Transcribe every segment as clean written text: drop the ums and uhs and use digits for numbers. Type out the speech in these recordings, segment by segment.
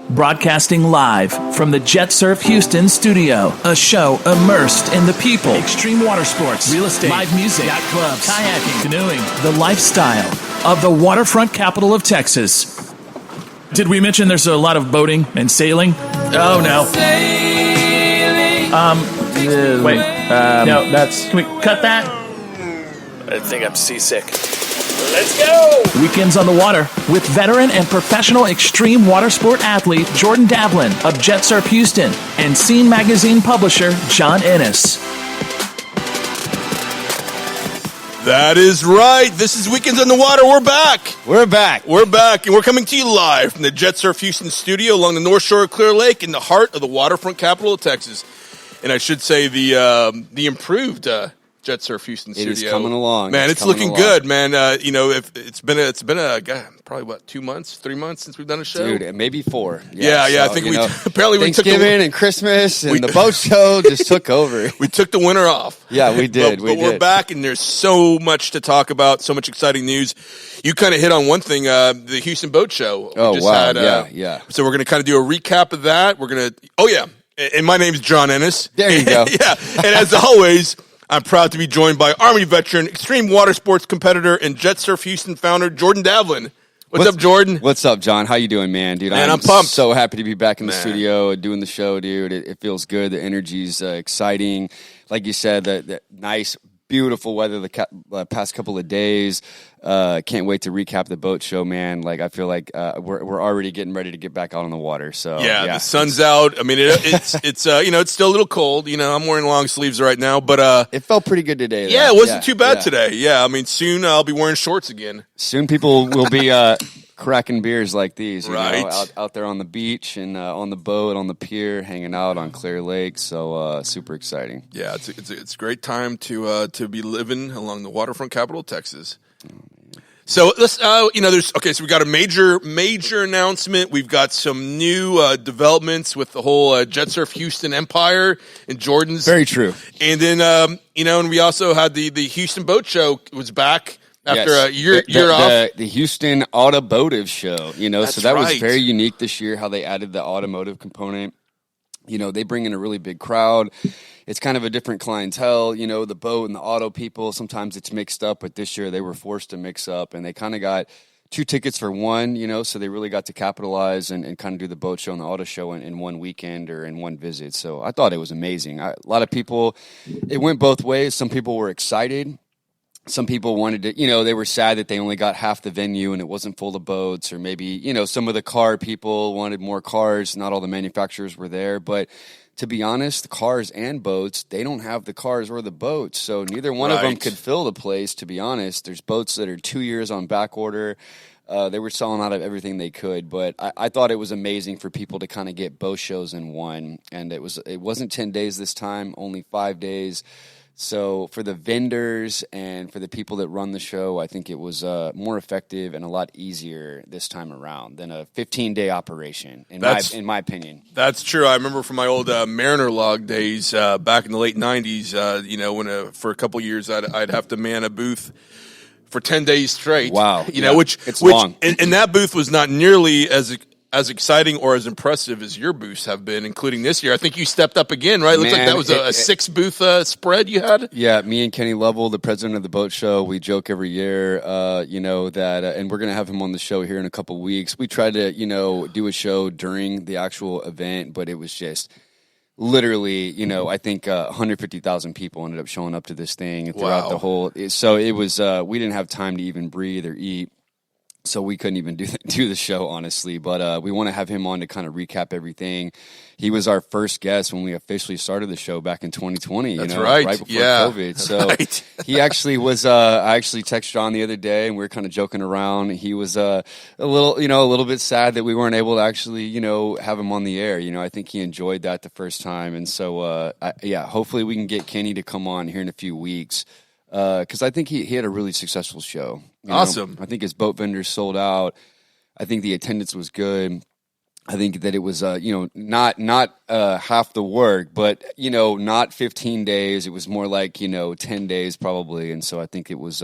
Broadcasting live from the Jet Surf Houston studio, a show immersed in the people, extreme water sports, real estate, live music, yacht clubs, kayaking, canoeing, the lifestyle of the waterfront capital of Texas. Did we mention there's a lot of boating and sailing? Oh, no. Wait. No, that's... Can we cut that? I think I'm seasick. Let's go! Weekends on the water with veteran and professional extreme water sport athlete Jordan Davlin of Jet Surf Houston and Scene Magazine publisher John Ennis. That is right. This is Weekends on the Water. We're back. We're back. We're back, and we're coming to you live from the Jet Surf Houston studio along the North Shore of Clear Lake in the heart of the waterfront capital of Texas. And I should say the improved Jet Surf Houston studio. It is coming along. Man, it's looking good, man. If it's been probably 2 months, 3 months since we've done a show. Dude, maybe 4. Yeah. So, I think apparently we took Thanksgiving and Christmas and the boat show just took over. We took the winter off. Yeah, we did. But we're back, and there's so much to talk about, so much exciting news. You kind of hit on one thing, the Houston Boat Show. Oh, wow. Yeah. So we're going to kind of do a recap of that. We're going to, and my name's John Ennis. There you go. Yeah, and as always, I'm proud to be joined by Army veteran, extreme water sports competitor, and Jet Surf Houston founder, Jordan Davlin. What's up, Jordan? What's up, John? How you doing, man? Dude, I'm pumped. So happy to be back in the studio doing the show, dude. It feels good. The energy's exciting. Like you said, the nice, beautiful weather the past couple of days. Can't wait to recap the boat show, man. Like, I feel like we're already getting ready to get back out on the water. So yeah, the sun's out. I mean, it's it's still a little cold. I'm wearing long sleeves right now, but it felt pretty good today. Yeah, it wasn't too bad today. Yeah, I mean, soon I'll be wearing shorts again. Soon people will be cracking beers like these, right? Out there on the beach and on the boat, on the pier, hanging out on Clear Lake. So super exciting. Yeah, it's a great time to be living along the waterfront capital of Texas. So let's, so we got a major announcement. We've got some new developments with the whole Jet Surf Houston empire and Jordan's. Very true. And then, and we also had the Houston Boat Show was back after a year off. The Houston Automotive Show, That's so that was right. very unique this year, how they added the automotive component. They bring in a really big crowd. It's kind of a different clientele, the boat and the auto people. Sometimes it's mixed up, but this year they were forced to mix up, and they kind of got 2 tickets for one, so they really got to capitalize and kind of do the boat show and the auto show in one weekend or in one visit. So I thought it was amazing. A lot of people, it went both ways. Some people were excited. Some people wanted to, they were sad that they only got half the venue and it wasn't full of boats, or maybe, some of the car people wanted more cars. Not all the manufacturers were there, but to be honest, the cars and boats, they don't have the cars or the boats. So neither one of them could fill the place, to be honest. There's boats that are 2 years on back order. They were selling out of everything they could, but I thought it was amazing for people to kind of get both shows in one. And it wasn't 10 days this time, only 5 days. So for the vendors and for the people that run the show, I think it was more effective and a lot easier this time around than a 15-day operation, in my opinion. That's true. I remember from my old Mariner Log days back in the late 90s, when for a couple years I'd have to man a booth for 10 days straight. Wow. Which long. And that booth was not nearly as exciting or as impressive as your booths have been, including this year. I think you stepped up again, right? It looks like that was a 6-booth spread you had. Yeah, me and Kenny Lovell, the president of the boat show, we joke every year, that, and we're going to have him on the show here in a couple weeks. We tried to, do a show during the actual event, but it was just literally, I think 150,000 people ended up showing up to this thing throughout the whole. So it was, we didn't have time to even breathe or eat. So we couldn't even do the show, honestly. But we want to have him on to kind of recap everything. He was our first guest when we officially started the show back in 2020. That's right. Right before COVID. So he actually was. I actually texted John the other day, and we were kind of joking around. He was a little bit sad that we weren't able to actually, have him on the air. I think he enjoyed that the first time, and so hopefully we can get Kenny to come on here in a few weeks. Because I think he had a really successful show. Awesome. I think his boat vendors sold out. I think the attendance was good. I think that it was, not half the work, but, not 15 days. It was more like, 10 days probably. And so I think it was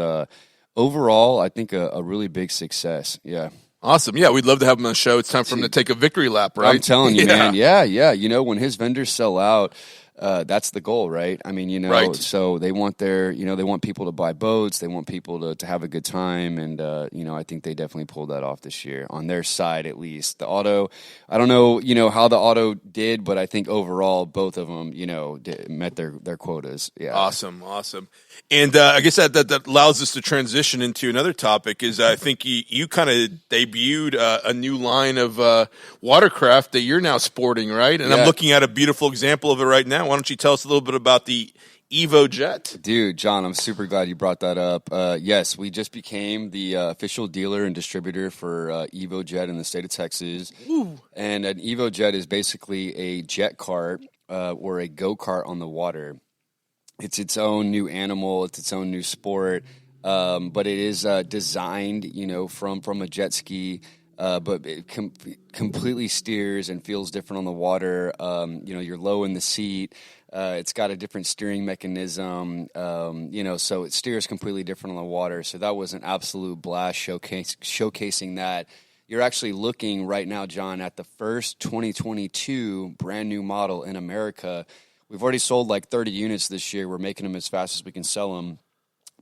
overall, I think a really big success. Yeah. Awesome. Yeah, we'd love to have him on the show. It's time for him to take a victory lap, right? I'm telling you, man. Yeah. You know, when his vendors sell out, that's the goal, right? I mean, you know, Right. so they want they want people to buy boats. They want people to have a good time. And, you know, I think they definitely pulled that off this year on their side, at least. The auto, I don't know, you know, how the auto did, but I think overall, both of them, you know, met their quotas. Yeah. Awesome. And I guess that allows us to transition into another topic is I think you kind of debuted a new line of watercraft that you're now sporting, right? And I'm looking at a beautiful example of it right now. Why don't you tell us a little bit about the Evo Jet? Dude, John, I'm super glad you brought that up. Yes, we just became the official dealer and distributor for Evo Jet in the state of Texas. Ooh. And an Evo Jet is basically a jet kart or a go-kart on the water. It's its own new animal. It's its own new sport. But it is designed, you know, from a jet ski. But it completely steers and feels different on the water. You know, you're low in the seat. It's got a different steering mechanism, you know, so it steers completely different on the water. So that was an absolute blast showcasing that. You're actually looking right now, John, at the first 2022 brand new model in America. We've already sold like 30 units this year. We're making them as fast as we can sell them.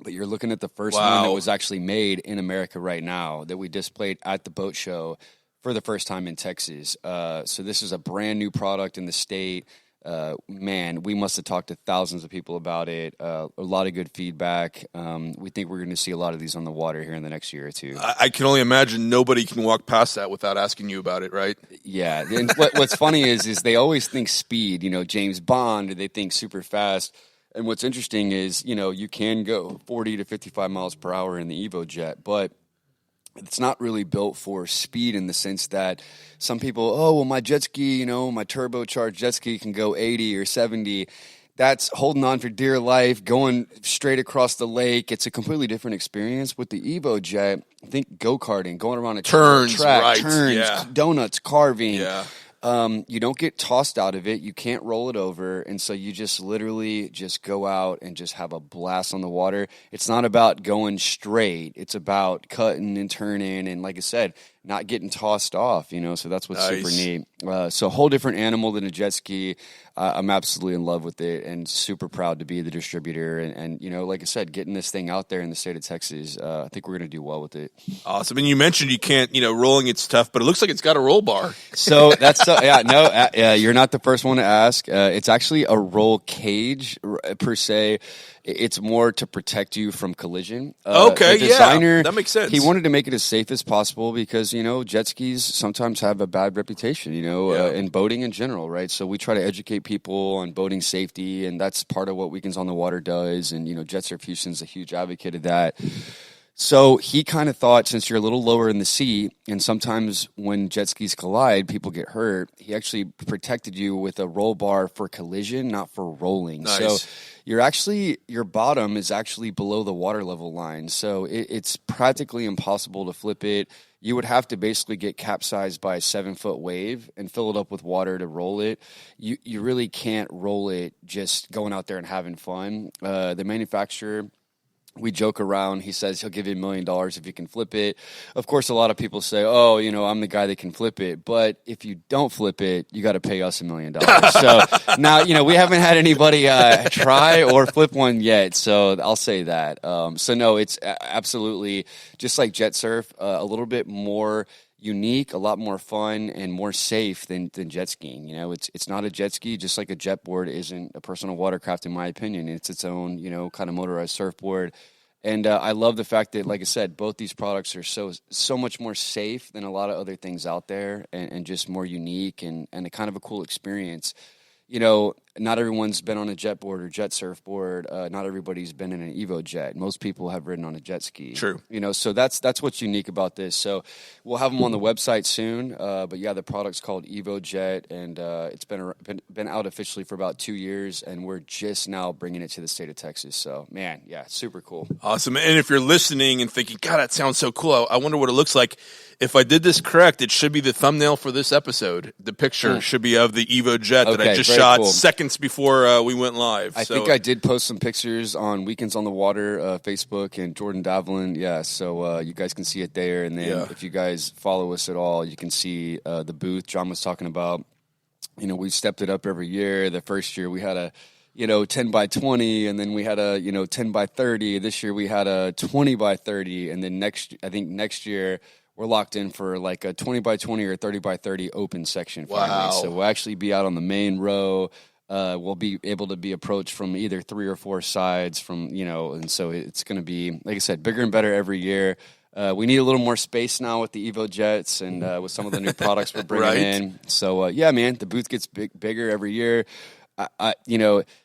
But you're looking at the first one that was actually made in America right now that we displayed at the boat show for the first time in Texas. So this is a brand new product in the state. Man, we must have talked to thousands of people about it. A lot of good feedback. We think we're going to see a lot of these on the water here in the next year or two. I can only imagine nobody can walk past that without asking you about it, right? Yeah. And what's funny is they always think speed, you know, James Bond, or they think super fast. And what's interesting is, you know, you can go 40 to 55 miles per hour in the Evo Jet, but it's not really built for speed in the sense that some people, oh, well, my jet ski, you know, my turbocharged jet ski can go 80 or 70. That's holding on for dear life, going straight across the lake. It's a completely different experience. With the Evo Jet, I think go-karting, going around a track, turns, donuts, carving. Yeah. You don't get tossed out of it. You can't roll it over. And so you just literally just go out and just have a blast on the water. It's not about going straight. It's about cutting and turning. And like I said, not getting tossed off, you know, so that's what's super neat. So a whole different animal than a jet ski. I'm absolutely in love with it and super proud to be the distributor. And you know, like I said, getting this thing out there in the state of Texas, I think we're going to do well with it. Awesome. And you mentioned you can't, you know, rolling it's tough, but it looks like it's got a roll bar. So that's, you're not the first one to ask. It's actually a roll cage per se. It's more to protect you from collision. Okay, the designer, yeah, that makes sense. He wanted to make it as safe as possible because, you know, jet skis sometimes have a bad reputation, you know, in boating in general, right? So we try to educate people on boating safety, and that's part of what Weekends on the Water does. And, you know, Jet Surf Houston's a huge advocate of that. So he kind of thought, since you're a little lower in the seat, and sometimes when jet skis collide, people get hurt, he actually protected you with a roll bar for collision, not for rolling. Nice. So your bottom is actually below the water level line. So it's practically impossible to flip it. You would have to basically get capsized by a 7-foot wave and fill it up with water to roll it. You really can't roll it just going out there and having fun. The manufacturer, we joke around. He says he'll give you $1 million if you can flip it. Of course, a lot of people say, oh, you know, I'm the guy that can flip it. But if you don't flip it, you got to pay us $1 million. So now, you know, we haven't had anybody try or flip one yet. So I'll say that. So no, it's absolutely just like jet surf, a little bit more unique, a lot more fun, and more safe than jet skiing. You know, it's not a jet ski, just like a jet board isn't a personal watercraft, in my opinion. It's its own, you know, kind of motorized surfboard. And I love the fact that, like I said, both these products are so much more safe than a lot of other things out there, and just more unique and a kind of a cool experience. You know, not everyone's been on a jet board or jet surfboard. Not everybody's been in an Evo Jet. Most people have ridden on a jet ski. True. You know, so that's what's unique about this. So we'll have them on the website soon. But yeah, the product's called Evo Jet, and it's been out officially for about 2 years, and we're just now bringing it to the state of Texas. So man, yeah, super cool. Awesome. And if you're listening and thinking, God, that sounds so cool, I wonder what it looks like. if I did this correct, it should be the thumbnail for this episode. The picture should be of the Evo Jet that I just shot seconds before we went live. I think I did post some pictures on Weekends on the Water, Facebook, and Jordan Davlin. Yeah, so you guys can see it there. And then if you guys follow us at all, you can see the booth John was talking about. You know, we've stepped it up every year. The first year we had a 10 by 20, and then we had a 10 by 30. This year we had a 20 by 30, and then next year we're locked in for like a 20 by 20 or 30 by 30 open section finally. Wow. So we'll actually be out on the main row. We'll be able to be approached from either 3 or 4 sides and so it's going to be, like I said, bigger and better every year. We need a little more space now with the Evo Jets and with some of the new products we're bringing in. So, man, the booth gets bigger every year.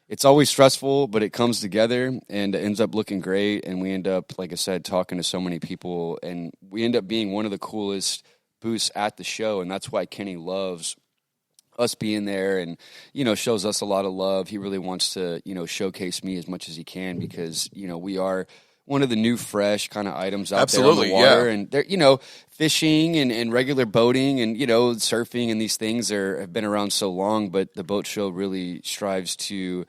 It's always stressful, but it comes together and it ends up looking great. And we end up, like I said, talking to so many people, and we end up being one of the coolest booths at the show. And that's why Kenny loves us being there and, shows us a lot of love. He really wants to, showcase me as much as he can because, we are one of the new fresh kind of items out there on the water. And they're, fishing and regular boating and, surfing and these things have been around so long, but the boat show really strives to,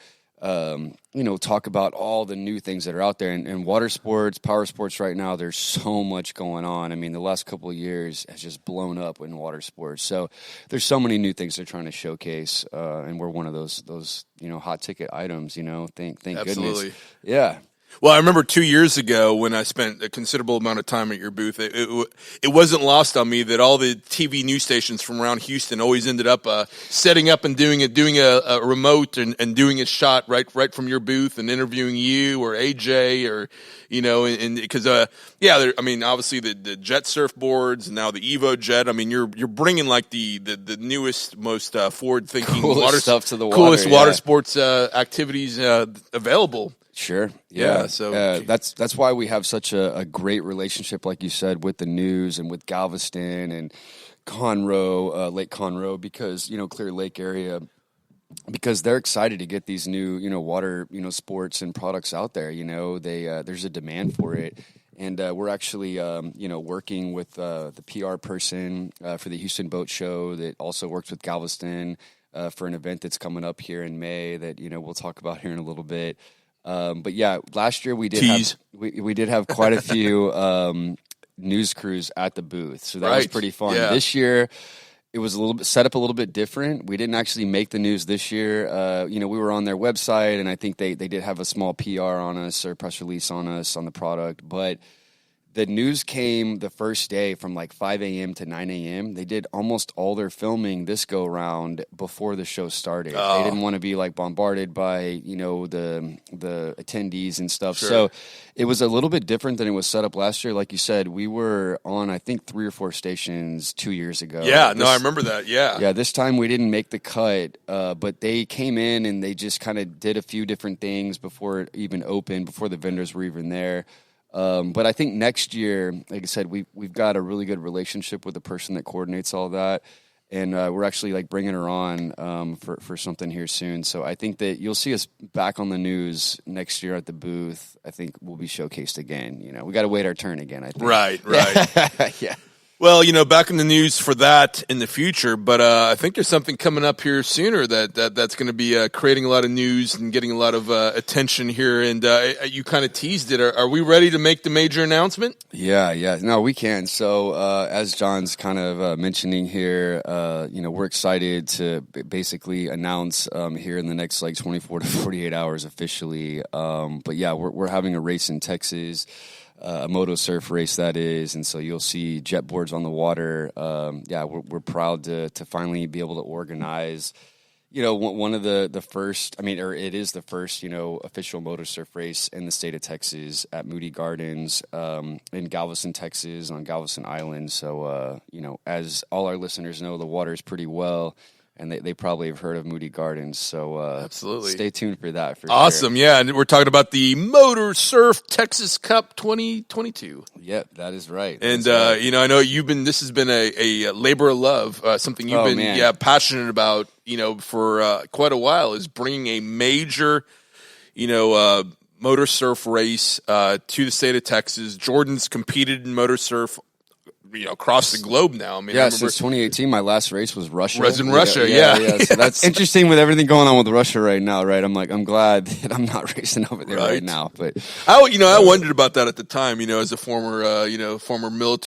talk about all the new things that are out there. And water sports, power sports right now, there's so much going on. I mean, the last couple of years has just blown up in water sports. So there's so many new things they're trying to showcase, and we're one of those hot ticket items, thank Absolutely. goodness. Yeah. Well, I remember 2 years ago when I spent a considerable amount of time at your booth, it wasn't lost on me that all the TV news stations from around Houston always ended up setting up and doing a remote and doing a shot right from your booth and interviewing you or AJ or, and because, obviously the jet surfboards and now the Evo Jet. I mean, you're bringing like the newest, most forward-thinking coolest stuff to the water, coolest water sports activities available. Sure. Yeah. So that's why we have such a great relationship, like you said, with the news and with Galveston and Conroe, Lake Conroe, because, Clear Lake area, because they're excited to get these new, water, sports and products out there. There's a demand for it. And we're actually, working with the PR person for the Houston Boat Show that also works with Galveston for an event that's coming up here in May that, we'll talk about here in a little bit. But yeah, last year we did have quite a few news crews at the booth, so that was pretty fun. Yeah. This year, it was a little bit set up a little bit different. We didn't actually make the news this year. We were on their website, and I think they did have a small PR on us or press release on us on the product, but the news came the first day from like 5 a.m. to 9 a.m. They did almost all their filming this go round before the show started. They didn't want to be like bombarded by, the attendees and stuff. Sure. So it was a little bit different than it was set up last year. Like you said, we were on, I think, 3 or 4 stations 2 years ago. Yeah, I remember that. Yeah. Yeah, this time we didn't make the cut, but they came in and they just kind of did a few different things before it even opened, before the vendors were even there. But I think next year, like I said, we've got a really good relationship with the person that coordinates all that, and we're actually like bringing her on for something here soon. So I think that you'll see us back on the news next year at the booth. I think we'll be showcased again. We got to wait our turn again. I think. Right. Yeah. Well, back in the news for that in the future, but I think there's something coming up here sooner that's going to be creating a lot of news and getting a lot of attention here. And you kind of teased it. Are we ready to make the major announcement? Yeah. No, we can. So as John's kind of mentioning here, we're excited to basically announce here in the next like 24 to 48 hours officially. But yeah, we're having a race in Texas. A moto surf race that is, and so you'll see jet boards on the water. We're proud to finally be able to organize, one of the first. It is the first, official moto surf race in the state of Texas at Moody Gardens in Galveston, Texas, on Galveston Island. So, as all our listeners know, the water is pretty well. And they probably have heard of Moody Gardens, so absolutely stay tuned for that. Awesome, sure. Yeah, and we're talking about the Motor Surf Texas Cup 2022. Yep, that is right. And I know this has been a labor of love, something you've been passionate about, for quite a while, is bringing a major, motor surf race to the state of Texas. Jordan's competed in motor surf across the globe now. I mean, I remember since 2018, my last race was Russia. Was in Russia, yeah. So that's interesting with everything going on with Russia right now, right? I'm glad that I'm not racing over there right now. But I wondered about that at the time. As a former military